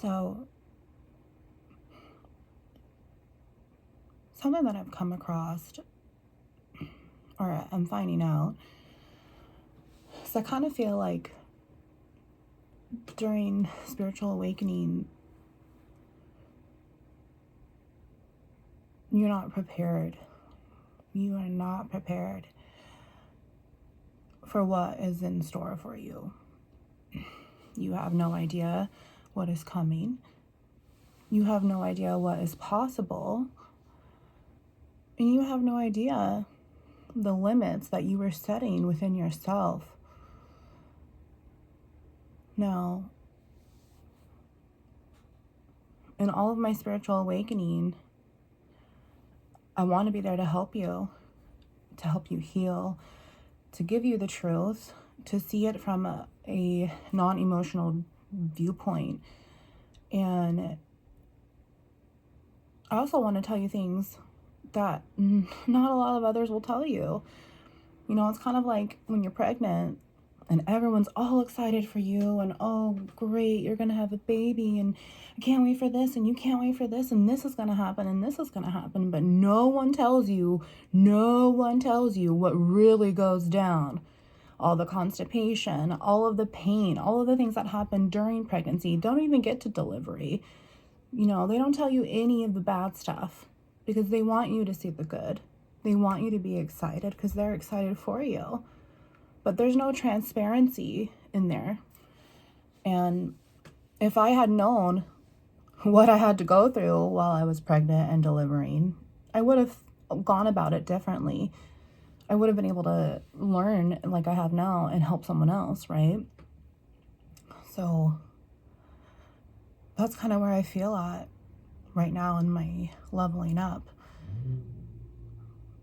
So, something that I've come across, or I'm finding out, is I kind of feel like during spiritual awakening, you're not prepared. You are not prepared for what is in store for you. You have no idea what is coming. You have no idea what is possible. And you have no idea the limits that you were setting within yourself. Now, in all of my spiritual awakening, I want to be there to help you heal, to give you the truth, to see it from a non-emotional viewpoint. And I also want to tell you things that not a lot of others will tell you. You know, it's kind of like when you're pregnant and everyone's all excited for you and, oh, great, you're going to have a baby and I can't wait for this and you can't wait for this and this is going to happen and this is going to happen. But no one tells you what really goes down. All the constipation, all of the pain, all of the things that happen during pregnancy, don't even get to delivery. You know, they don't tell you any of the bad stuff because they want you to see the good. They want you to be excited because they're excited for you. But there's no transparency in there. And if I had known what I had to go through while I was pregnant and delivering, I would have gone about it differently. I would have been able to learn like I have now and help someone else, right? So that's kind of where I feel at right now in my leveling up.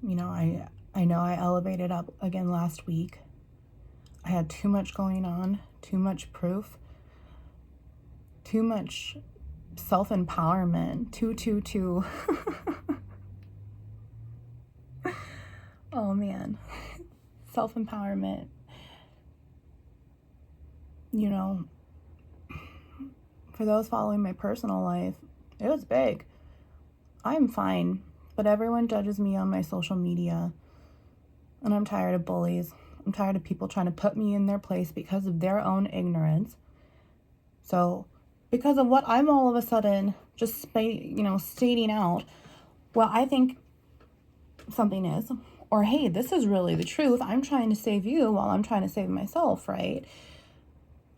You know, I know I elevated up again last week. I had too much going on, too much proof, too much self-empowerment, too. Oh man, self-empowerment. You know, for those following my personal life, it was big. I'm fine, but everyone judges me on my social media, and I'm tired of bullies. I'm tired of people trying to put me in their place because of their own ignorance. So, because of what I'm all of a sudden just, stating out, well, I think something is, or hey, this is really the truth. I'm trying to save you while I'm trying to save myself, right?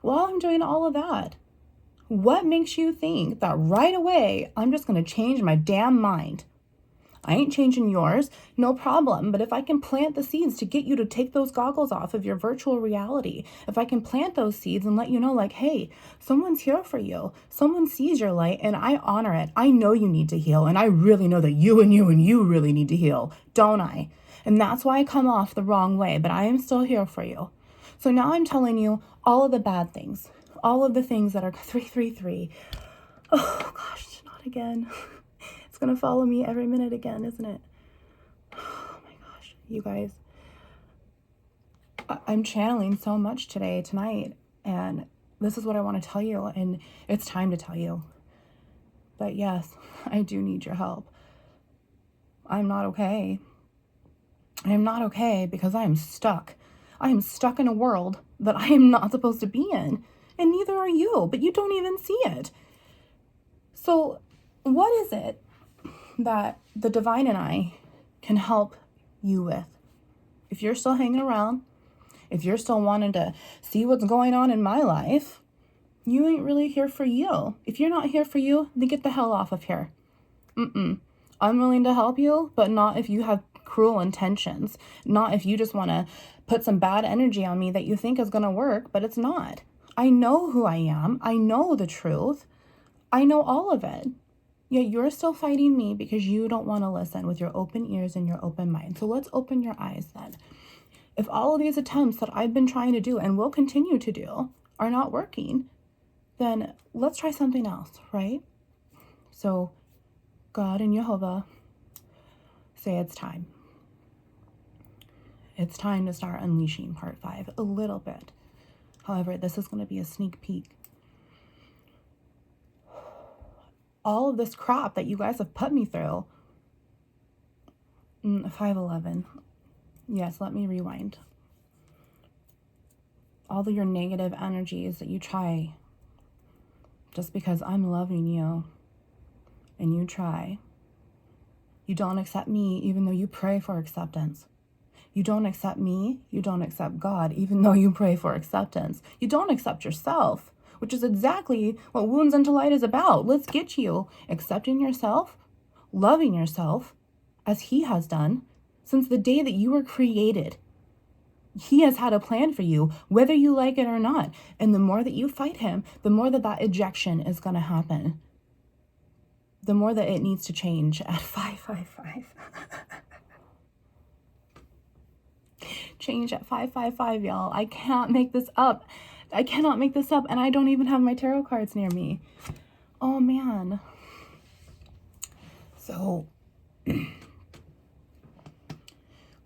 While I'm doing all of that, what makes you think that right away I'm just going to change my damn mind? I ain't changing yours, no problem. But if I can plant the seeds to get you to take those goggles off of your virtual reality, if I can plant those seeds and let you know, like, hey, someone's here for you. Someone sees your light and I honor it. I know you need to heal. And I really know that you really need to heal, don't I? And that's why I come off the wrong way, but I am still here for you. So now I'm telling you all of the bad things, all of the things that are 333. Oh gosh, not again. It's going to follow me every minute again, isn't it? Oh my gosh, you guys. I'm channeling so much tonight, and this is what I want to tell you, and it's time to tell you. But yes, I do need your help. I'm not okay. I am not okay because I am stuck. I am stuck in a world that I am not supposed to be in, and neither are you, but you don't even see it. So what is it that the divine and I can help you with? If you're still hanging around, if you're still wanting to see what's going on in my life, you ain't really here for you. If you're not here for you, then get the hell off of here. I'm willing to help you, but not if you have cruel intentions. Not if you just want to put some bad energy on me that you think is going to work, but it's not. I know who I am. I know the truth. I know all of it. Yet you're still fighting me because you don't want to listen with your open ears and your open mind. So let's open your eyes then. If all of these attempts that I've been trying to do and will continue to do are not working, then let's try something else, right? So God and Jehovah say it's time. It's time to start unleashing part 5 a little bit. However, this is going to be a sneak peek. all of this crap that you guys have put me through. 511. Yes, let me rewind. All of your negative energies that you try just because I'm loving you and you try. You don't accept me even though you pray for acceptance. You don't accept me, you don't accept God even though you pray for acceptance. You don't accept yourself, which is exactly what Wounds into Light is about. Let's get you accepting yourself, loving yourself as He has done since the day that you were created. He has had a plan for you, whether you like it or not. And the more that you fight Him, the more that ejection is going to happen. The more that it needs to change at 555. Change at 555, y'all. I can't make this up. I cannot make this up, and I don't even have my tarot cards near me. Oh, man. So,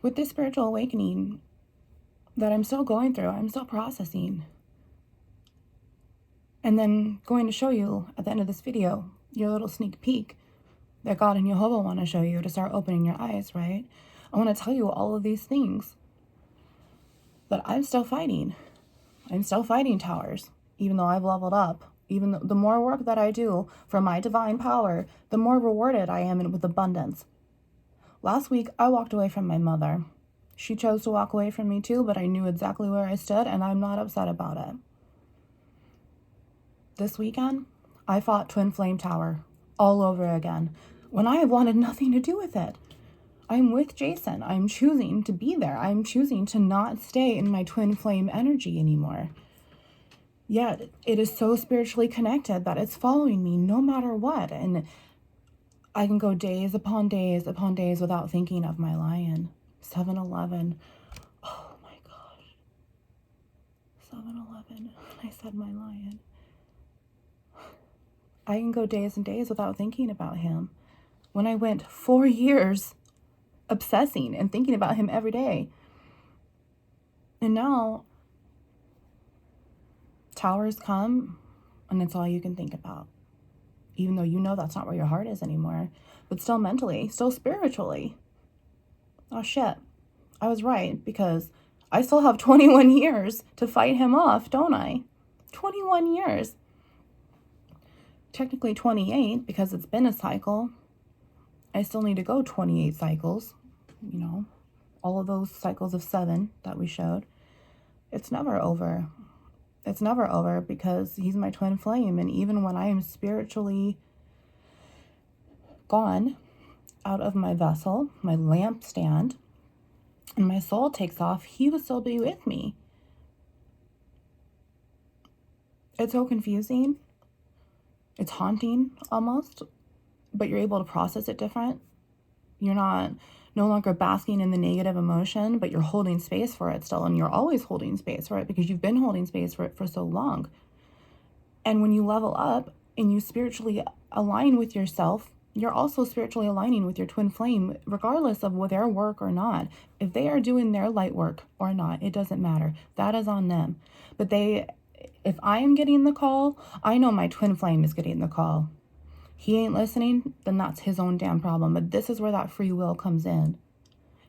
with this spiritual awakening that I'm still going through, I'm still processing. And then going to show you at the end of this video, your little sneak peek that God and Jehovah want to show you to start opening your eyes, right? I want to tell you all of these things. But I'm still fighting. I'm still fighting towers, even though I've leveled up. Even the more work that I do for my divine power, the more rewarded I am with abundance. Last week, I walked away from my mother. She chose to walk away from me too, but I knew exactly where I stood, and I'm not upset about it. This weekend, I fought Twin Flame Tower all over again, when I wanted nothing to do with it. I'm with Jason. I'm choosing to be there. I'm choosing to not stay in my twin flame energy anymore. Yet it is so spiritually connected that it's following me no matter what. And I can go days upon days upon days without thinking of my lion. 7-Eleven. Oh my gosh. 7-Eleven. I said my lion. I can go days and days without thinking about him. When I went 4 years obsessing and thinking about him every day. And now towers come and it's all you can think about. Even though you know that's not where your heart is anymore. But still mentally, still spiritually. Oh shit. I was right, because I still have 21 years to fight him off, don't I? 21 years. Technically 28 because it's been a cycle. I still need to go 28 cycles, you know, all of those cycles of 7 that we showed. It's never over. It's never over because he's my twin flame. And even when I am spiritually gone out of my vessel, my lampstand, and my soul takes off, he will still be with me. It's so confusing. It's haunting almost. But you're able to process it different. You're no longer basking in the negative emotion, but you're holding space for it still. And you're always holding space for it because you've been holding space for it for so long. And when you level up and you spiritually align with yourself, you're also spiritually aligning with your twin flame, regardless of their work or not. If they are doing their light work or not, it doesn't matter. That is on them. But if I am getting the call, I know my twin flame is getting the call. He ain't listening, then that's his own damn problem. But this is where that free will comes in.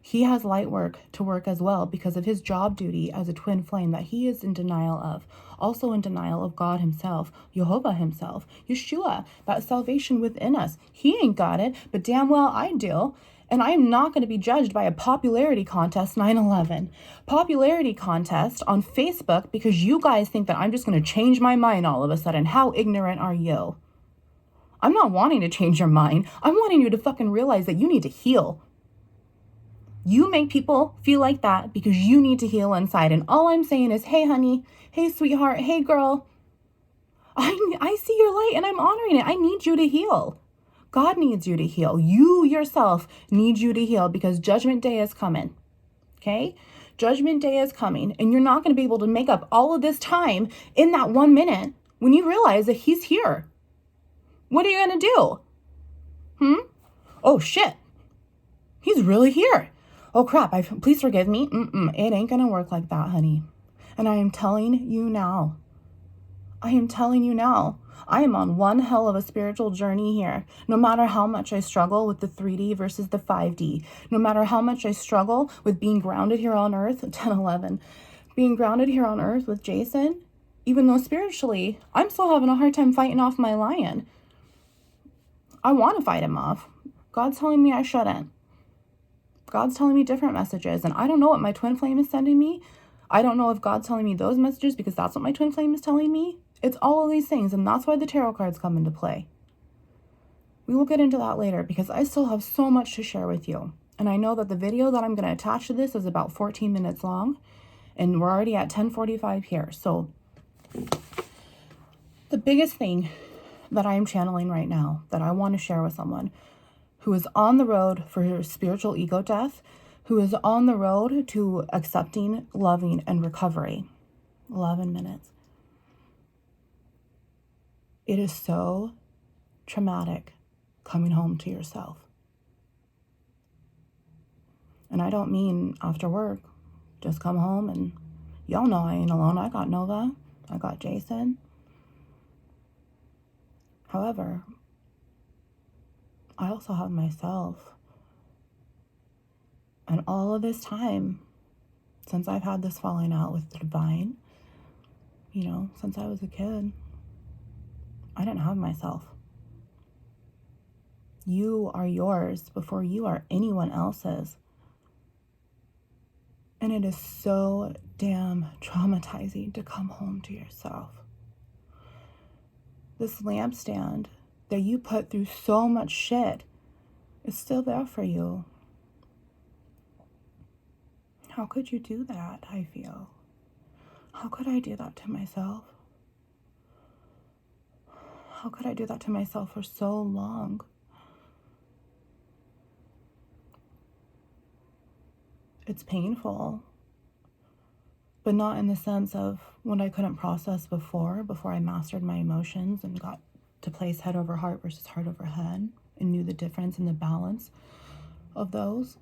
He has light work to work as well because of his job duty as a twin flame that he is in denial of. Also in denial of God himself, Jehovah himself, Yeshua, that salvation within us. He ain't got it, but damn well I do. And I'm not going to be judged by a popularity contest 9/11. Popularity contest on Facebook because you guys think that I'm just going to change my mind all of a sudden. How ignorant are you? I'm not wanting to change your mind. I'm wanting you to fucking realize that you need to heal. You make people feel like that because you need to heal inside. And all I'm saying is, hey, honey, hey, sweetheart, hey, girl, I see your light and I'm honoring it. I need you to heal. God needs you to heal. You yourself need you to heal because Judgment Day is coming. Okay? Judgment Day is coming. And you're not going to be able to make up all of this time in that 1 minute when you realize that he's here. What are you going to do? Oh, shit. He's really here. Oh, crap. Please forgive me. It ain't going to work like that, honey. And I am telling you now. I am telling you now. I am on one hell of a spiritual journey here. No matter how much I struggle with the 3D versus the 5D, no matter how much I struggle with being grounded here on earth, 10-11, being grounded here on earth with Jason, even though spiritually, I'm still having a hard time fighting off my lion. I want to fight him off. God's telling me I shouldn't. God's telling me different messages, and I don't know what my twin flame is sending me. I don't know if God's telling me those messages because that's what my twin flame is telling me. It's all of these things, and that's why the tarot cards come into play. We will get into that later because I still have so much to share with you. And I know that the video that I'm going to attach to this is about 14 minutes long, and we're already at 10:45 here. So the biggest thing that I am channeling right now that I want to share with someone who is on the road for spiritual ego death, who is on the road to accepting, loving, and recovery. 11 minutes. It is so traumatic coming home to yourself. And I don't mean after work. Just come home and y'all know I ain't alone. I got Nova. I got Jason. However, I also have myself. And all of this time, since I've had this falling out with the divine, since I was a kid, I didn't have myself. You are yours before you are anyone else's. And it is so damn traumatizing to come home to yourself. This lampstand that you put through so much shit is still there for you. How could you do that, I feel? How could I do that to myself? How could I do that to myself for so long? It's painful, but not in the sense of what I couldn't process before I mastered my emotions and got to place head over heart versus heart over head and knew the difference and the balance of those.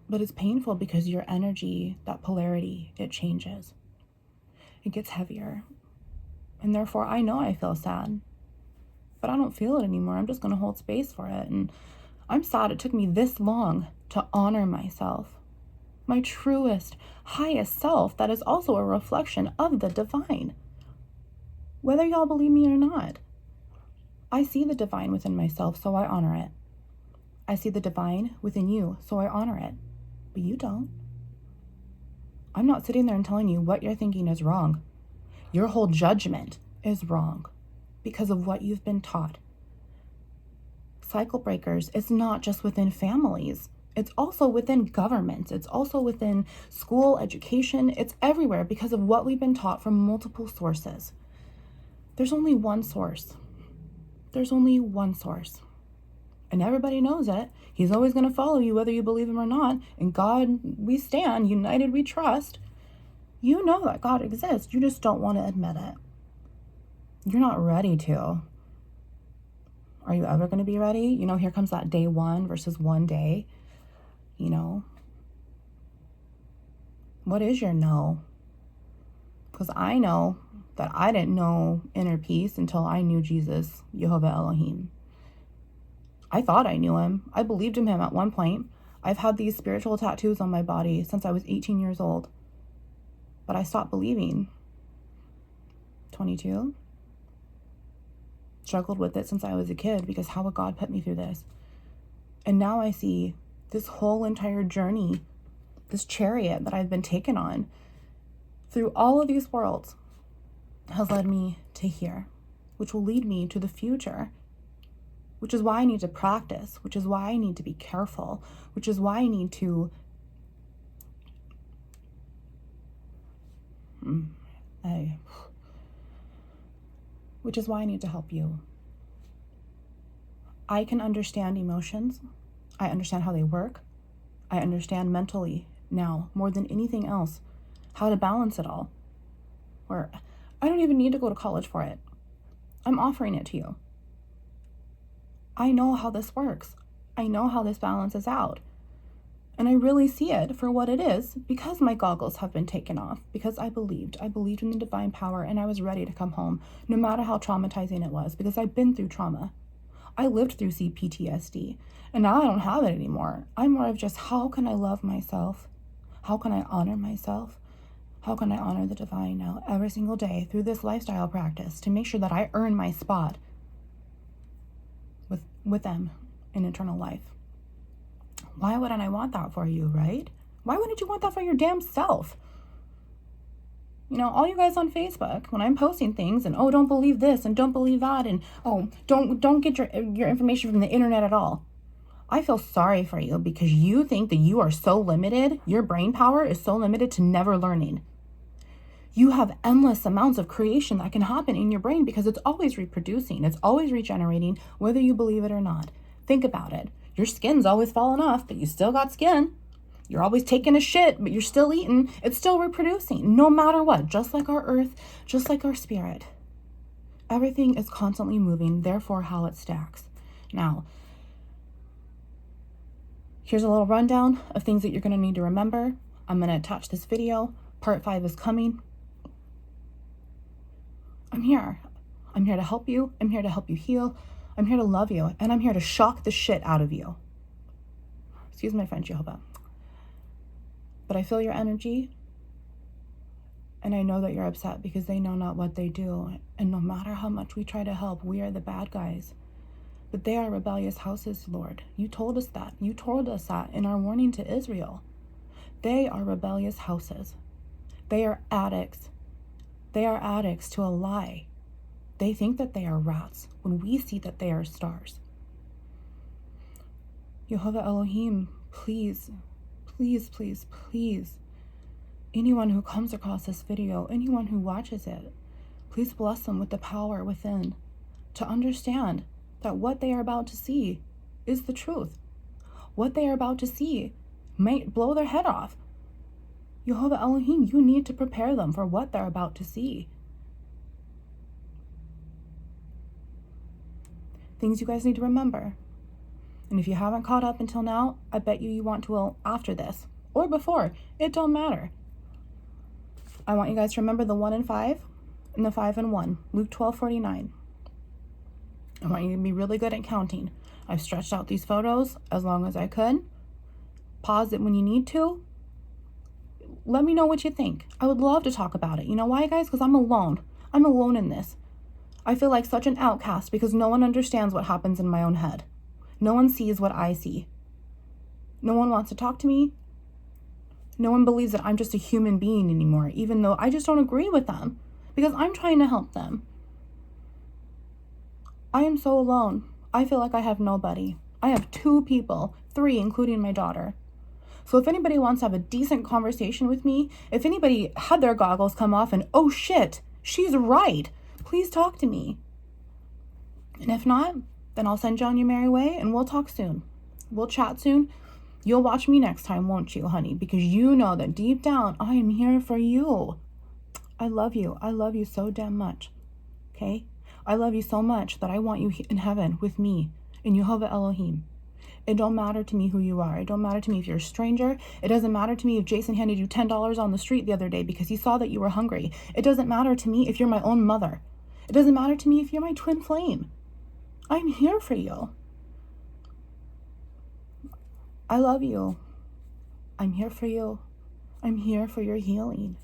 But it's painful because your energy, that polarity, it changes. It gets heavier. And therefore, I know I feel sad, but I don't feel it anymore. I'm just going to hold space for it. And I'm sad it took me this long to honor myself. My truest, highest self that is also a reflection of the divine. Whether y'all believe me or not, I see the divine within myself, so I honor it. I see the divine within you, so I honor it. But you don't. I'm not sitting there and telling you what you're thinking is wrong. Your whole judgment is wrong because of what you've been taught. Cycle breakers, it's not just within families. It's also within governments. It's also within school, education. It's everywhere because of what we've been taught from multiple sources. There's only one source. There's only one source. And everybody knows it. He's always going to follow you whether you believe him or not. In God we stand, united we trust. You know that God exists. You just don't want to admit it. You're not ready to. Are you ever going to be ready? Here comes that day one versus one day. What is your no? Because I know that I didn't know inner peace until I knew Jesus, Jehovah Elohim. I thought I knew him. I believed in him at one point. I've had these spiritual tattoos on my body since I was 18 years old. But I stopped believing. 22. Struggled with it since I was a kid because how would God put me through this? And now I see this whole entire journey, this chariot that I've been taken on through all of these worlds has led me to here, which will lead me to the future, which is why I need to practice, which is why I need to be careful, which is why I need to which is why I need to help you. I can understand emotions. I understand how they work. I understand mentally now, more than anything else, how to balance it all. Or I don't even need to go to college for it. I'm offering it to you. I know how this works. I know how this balances out. And I really see it for what it is because my goggles have been taken off, because I believed in the divine power, and I was ready to come home, no matter how traumatizing it was, because I've been through trauma. I lived through PTSD, and now I don't have it anymore. I'm more of just, how can I love myself? How can I honor myself? How can I honor the divine now every single day through this lifestyle practice to make sure that I earn my spot with them in eternal life? Why wouldn't I want that for you, right? Why wouldn't you want that for your damn self? You know, all you guys on Facebook, when I'm posting things and, oh, don't believe this and don't believe that, and, oh, don't get your information from the internet at all. I feel sorry for you because you think that you are so limited, your brain power is so limited to never learning. You have endless amounts of creation that can happen in your brain because it's always reproducing, it's always regenerating, whether you believe it or not. Think about it. Your skin's always falling off, but you still got skin. You're always taking a shit, but you're still eating. It's still reproducing, no matter what. Just like our earth, just like our spirit. Everything is constantly moving, therefore how it stacks. Now, here's a little rundown of things that you're going to need to remember. I'm going to attach this video. Part 5 is coming. I'm here. I'm here to help you. I'm here to help you heal. I'm here to love you, and I'm here to shock the shit out of you. Excuse my French, Jehovah. But I feel your energy, and I know that you're upset because they know not what they do. And no matter how much we try to help, we are the bad guys. But they are rebellious houses, Lord. You told us that. You told us that in our warning to Israel. They are rebellious houses. They are addicts. They are addicts to a lie. They think that they are rats when we see that they are stars. Jehovah Elohim, please, please, please, please, anyone who comes across this video, anyone who watches it, please bless them with the power within to understand that what they are about to see is the truth. What they are about to see might blow their head off. Jehovah Elohim, you need to prepare them for what they're about to see. Things you guys need to remember. And if you haven't caught up until now, I bet you want to after this or before. It don't matter. I want you guys to remember the 1 and 5 and the 5 and 1. Luke 12:49. I want you to be really good at counting. I've stretched out these photos as long as I could. Pause it when you need to. Let me know what you think. I would love to talk about it. You know why, guys? Because I'm alone. I'm alone in this. I feel like such an outcast because no one understands what happens in my own head. No one sees what I see. No one wants to talk to me. No one believes that I'm just a human being anymore, even though I just don't agree with them because I'm trying to help them. I am so alone. I feel like I have nobody. I have 2 people, 3 including my daughter. So if anybody wants to have a decent conversation with me, if anybody had their goggles come off and, oh shit, she's right, please talk to me. And if not, then I'll send you on your merry way and we'll talk soon. We'll chat soon. You'll watch me next time, won't you, honey? Because you know that deep down, I am here for you. I love you. I love you so damn much. Okay? I love you so much that I want you in heaven with me, in Jehovah Elohim. It don't matter to me who you are. It don't matter to me if you're a stranger. It doesn't matter to me if Jason handed you $10 on the street the other day because he saw that you were hungry. It doesn't matter to me if you're my own mother. It doesn't matter to me if you're my twin flame. I'm here for you. I love you. I'm here for you. I'm here for your healing.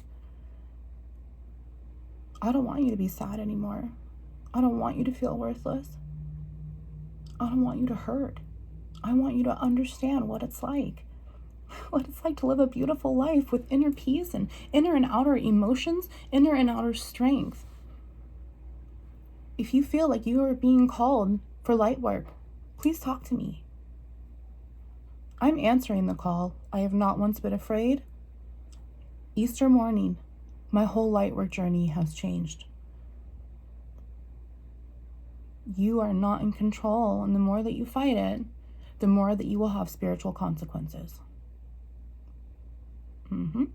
I don't want you to be sad anymore. I don't want you to feel worthless. I don't want you to hurt. I want you to understand what it's like. What it's like to live a beautiful life with inner peace and inner and outer emotions, inner and outer strength. If you feel like you are being called for light work, please talk to me. I'm answering the call. I have not once been afraid. Easter morning, my whole light work journey has changed. You are not in control, and the more that you fight it, the more that you will have spiritual consequences. 1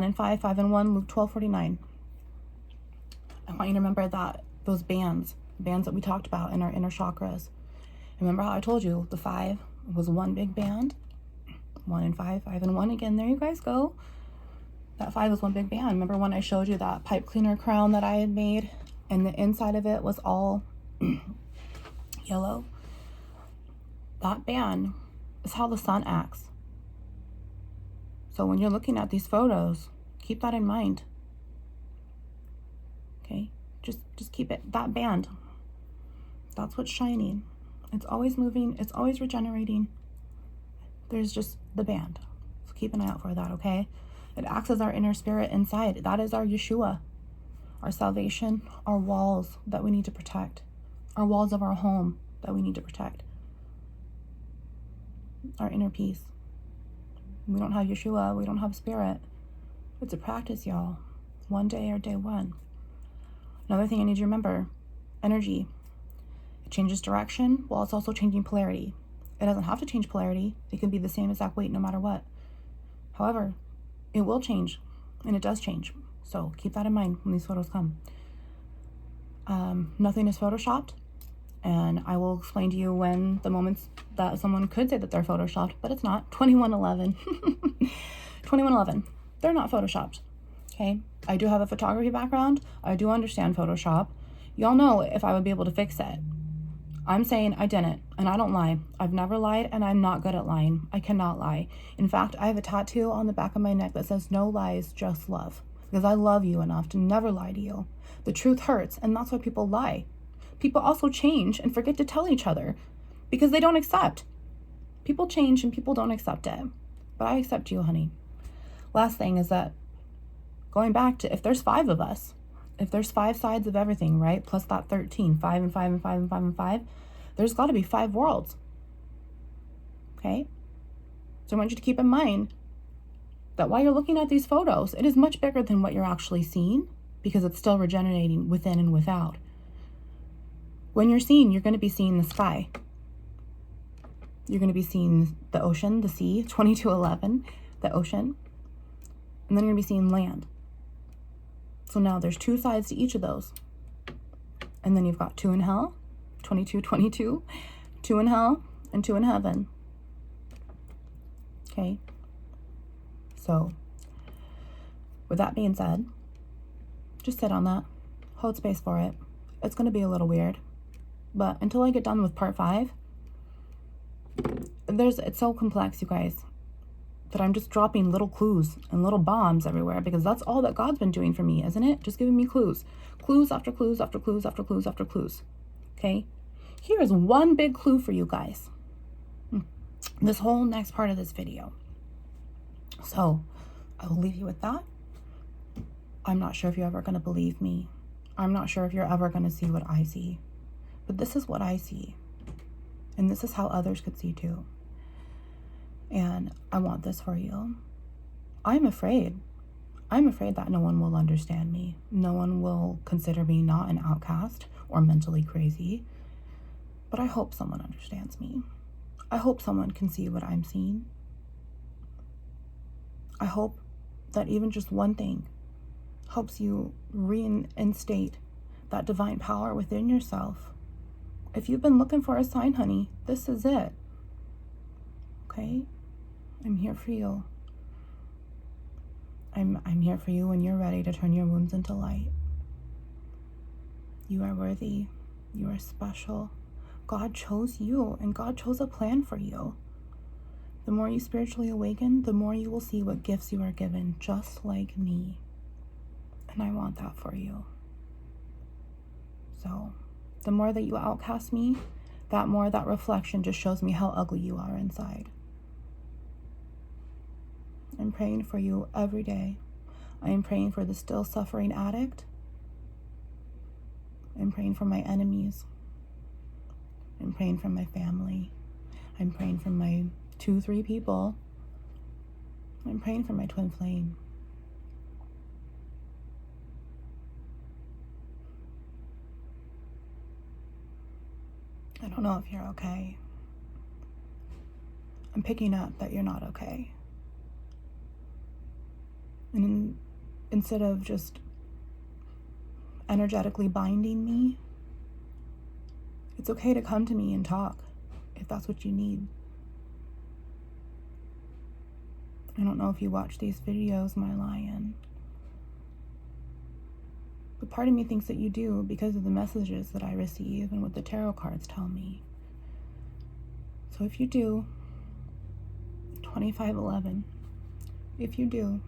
and 5, 5 and 1, Luke 12:49. I want you to remember that those bands that we talked about in our inner chakras. Remember how I told you the 5 was one big band. 1 and 5, 5 and 1 again. There you guys go. That 5 was one big band. Remember when I showed you that pipe cleaner crown that I had made and the inside of it was all yellow? That band is how the sun acts. So when you're looking at these photos, keep that in mind. Okay? Just keep it. That band, that's what's shining. It's always moving. It's always regenerating. There's just the band. So keep an eye out for that, okay? It acts as our inner spirit inside. That is our Yeshua, our salvation, our walls that we need to protect, our walls of our home that we need to protect, our inner peace. We don't have Yeshua. We don't have spirit. It's a practice, y'all. One day or day one. Another thing I need you to remember, energy. It changes direction while it's also changing polarity. It doesn't have to change polarity. It can be the same exact weight no matter what. However, it will change, and it does change. So keep that in mind when these photos come. Nothing is photoshopped, and I will explain to you when the moments that someone could say that they're photoshopped, but it's not. 2111. 2111. They're not photoshopped. Okay? I do have a photography background. I do understand Photoshop. Y'all know if I would be able to fix it. I'm saying I didn't, and I don't lie. I've never lied, and I'm not good at lying. I cannot lie. In fact, I have a tattoo on the back of my neck that says, "No lies, just love." Because I love you enough to never lie to you. The truth hurts, and that's why people lie. People also change and forget to tell each other because they don't accept. People change, and people don't accept it. But I accept you, honey. Last thing is that going back to, if there's 5 of us, if there's 5 sides of everything, right? Plus that 13, 5 and 5 and 5 and 5 and 5, there's got to be 5 worlds. Okay? So I want you to keep in mind that while you're looking at these photos, it is much bigger than what you're actually seeing because it's still regenerating within and without. When you're seeing, you're going to be seeing the sky. You're going to be seeing the ocean, the sea, 2211, the ocean. And then you're going to be seeing land. So now there's 2 sides to each of those. And then you've got 2 in hell, 2222, 2 in hell, and 2 in heaven. Okay? So, with that being said, just sit on that. Hold space for it. It's going to be a little weird. But until I get done with part 5, it's so complex, you guys, that I'm just dropping little clues and little bombs everywhere because that's all that God's been doing for me, isn't it? Just giving me clues. Clues after clues after clues after clues after clues. Okay? Here is one big clue for you guys. This whole next part of this video. So, I will leave you with that. I'm not sure if you're ever going to believe me. I'm not sure if you're ever going to see what I see. But this is what I see. And this is how others could see too. And I want this for you. I'm afraid. I'm afraid that no one will understand me. No one will consider me not an outcast or mentally crazy. But I hope someone understands me. I hope someone can see what I'm seeing. I hope that even just one thing helps you reinstate that divine power within yourself. If you've been looking for a sign, honey, this is it. Okay? I'm here for you. I'm here for you when you're ready to turn your wounds into light. You are worthy. You are special. God chose you, and God chose a plan for you. The more you spiritually awaken, the more you will see what gifts you are given, just like me. And I want that for you. So, the more that you outcast me, that more that reflection just shows me how ugly you are inside. I'm praying for you every day. I am praying for the still suffering addict. I'm praying for my enemies. I'm praying for my family. I'm praying for my 2-3 people. I'm praying for my twin flame. I don't know if you're okay. I'm picking up that you're not okay. And instead of just energetically binding me, it's okay to come to me and talk if that's what you need. I don't know if you watch these videos, my lion. But part of me thinks that you do because of the messages that I receive and what the tarot cards tell me. So if you do, 2511, if you do,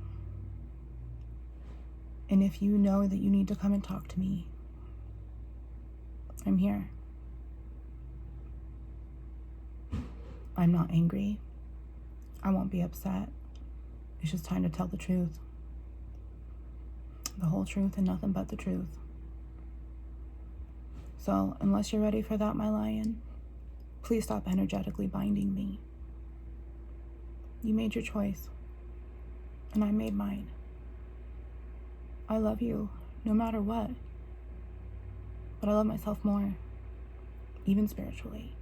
and if you know that you need to come and talk to me, I'm here. I'm not angry. I won't be upset. It's just time to tell the truth. The whole truth and nothing but the truth. So, unless you're ready for that, my lion, please stop energetically binding me. You made your choice, and I made mine. I love you, no matter what. But I love myself more, even spiritually.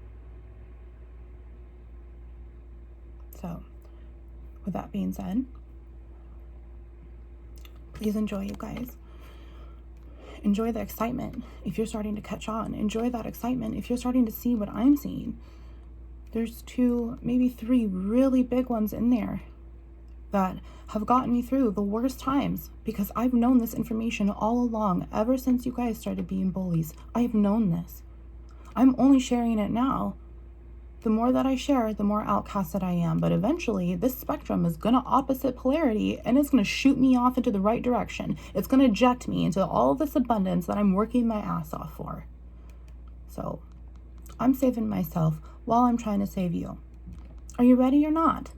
So, with that being said, please enjoy, you guys. Enjoy the excitement if you're starting to catch on. Enjoy that excitement if you're starting to see what I'm seeing. There's 2, maybe 3 really big ones in there that have gotten me through the worst times, because I've known this information all along, ever since you guys started being bullies. I have known this. I'm only sharing it now. The more that I share, the more outcast that I am. But eventually, this spectrum is going to opposite polarity, and it's going to shoot me off into the right direction. It's going to eject me into all of this abundance that I'm working my ass off for. So, I'm saving myself while I'm trying to save you. Are you ready or not?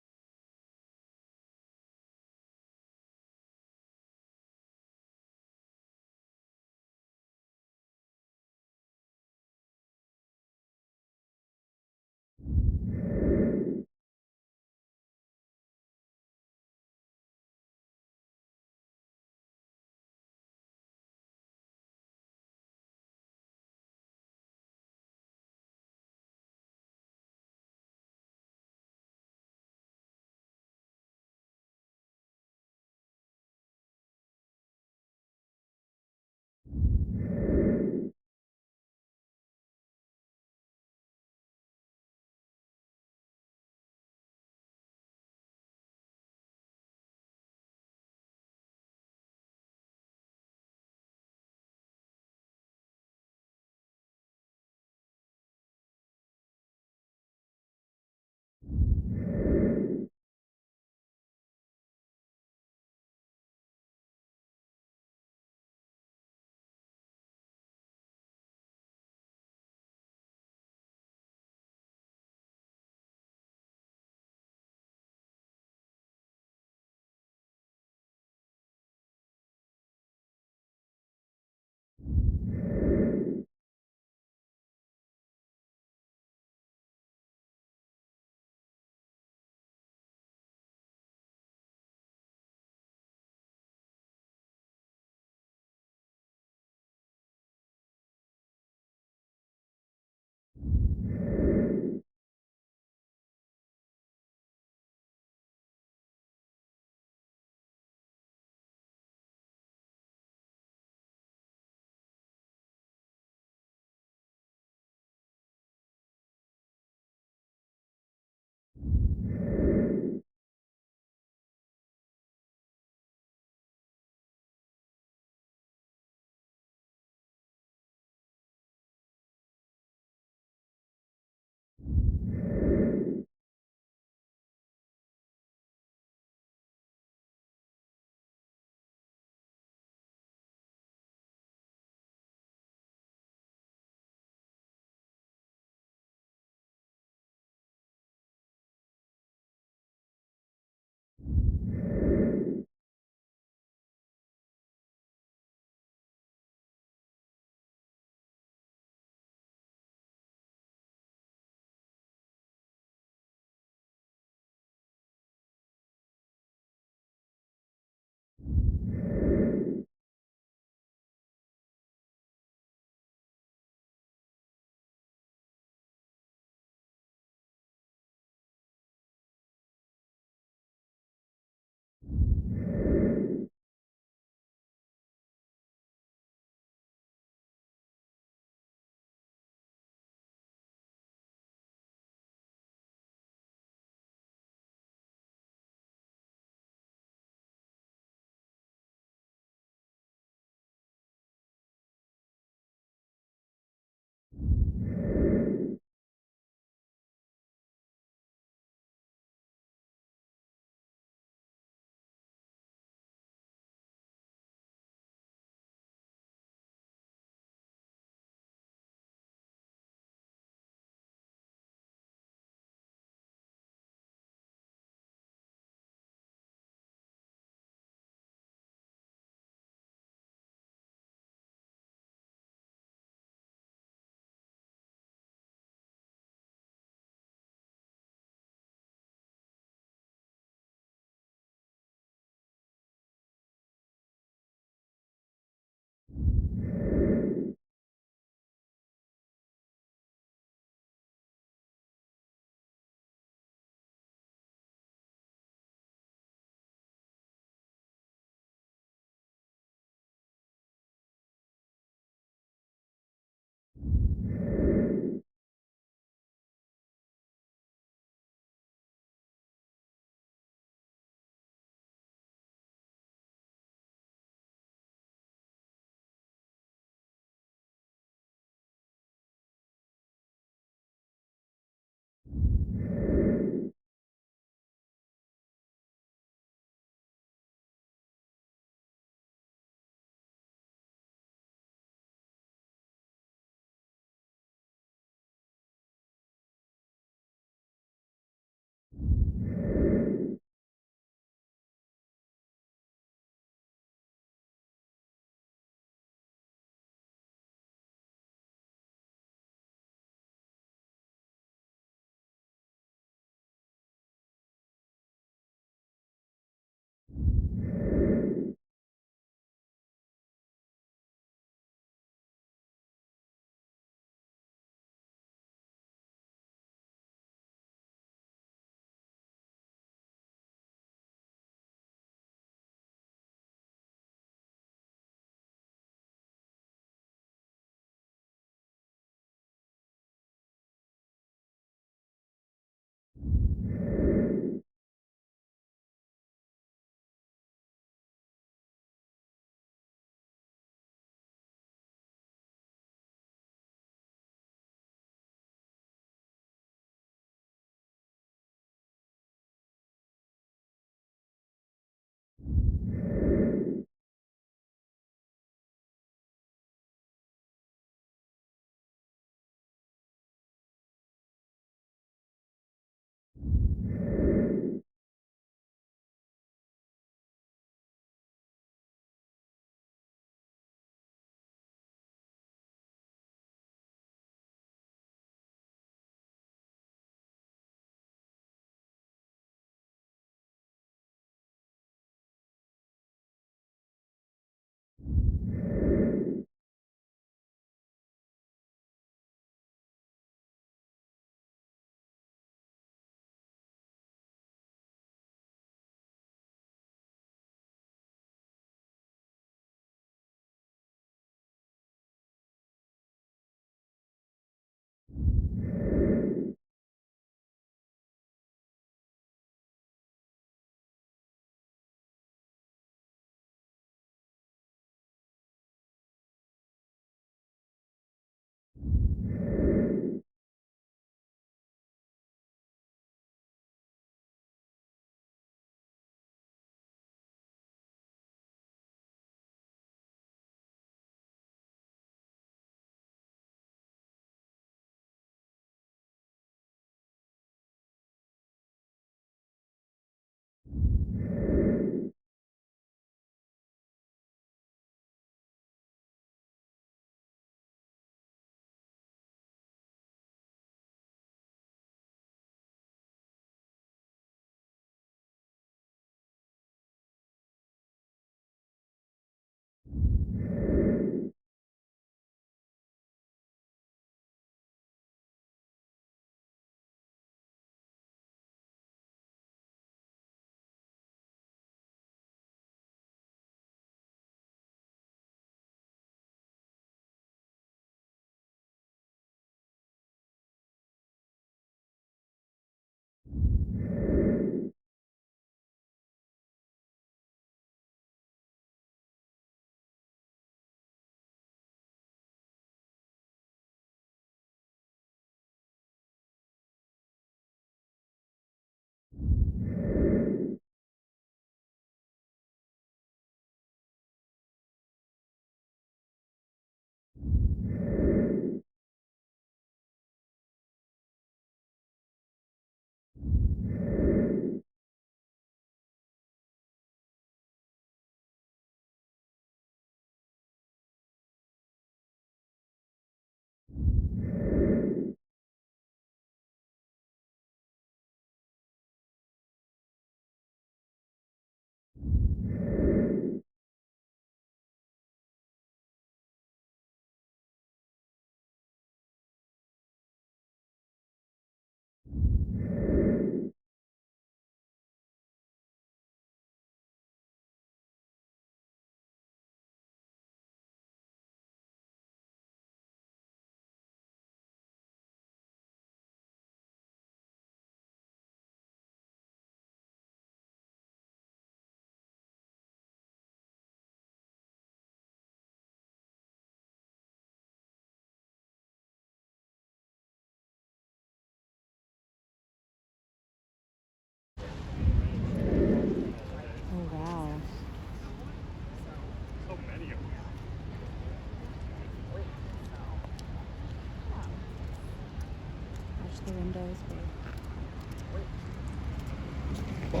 See,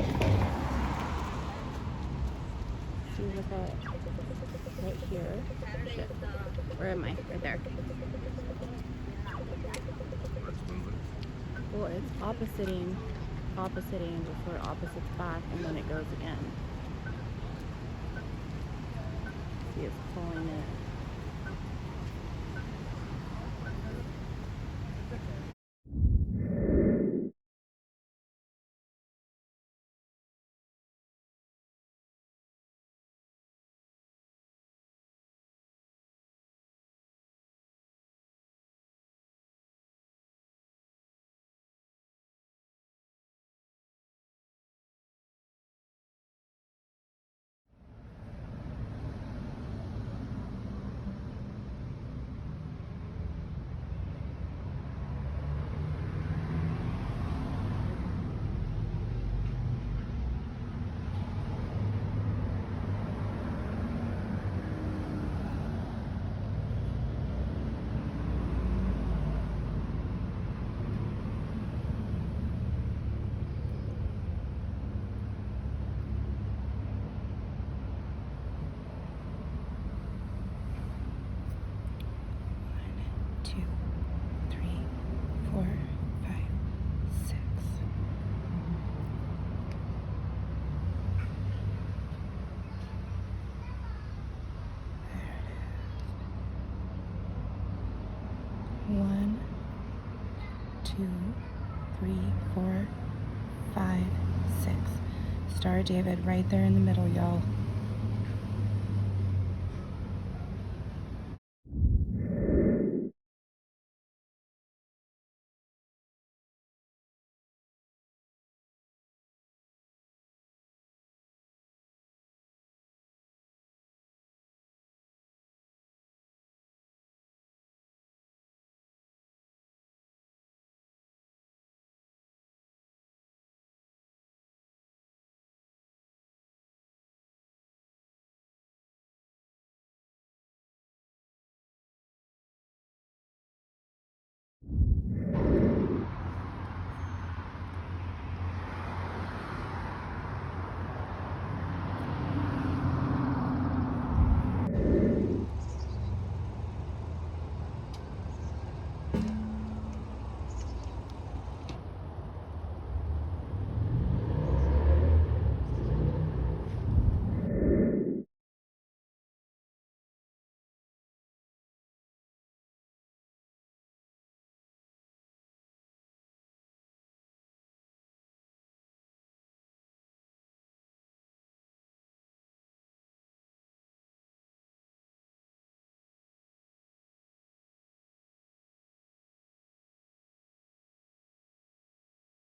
look at right here. Shit. Where am I? Right there. Well, it's oppositing before it opposites back, and then it goes again. See, it's pulling it. One, two, three, four, five, six. Star of David right there in the middle, y'all.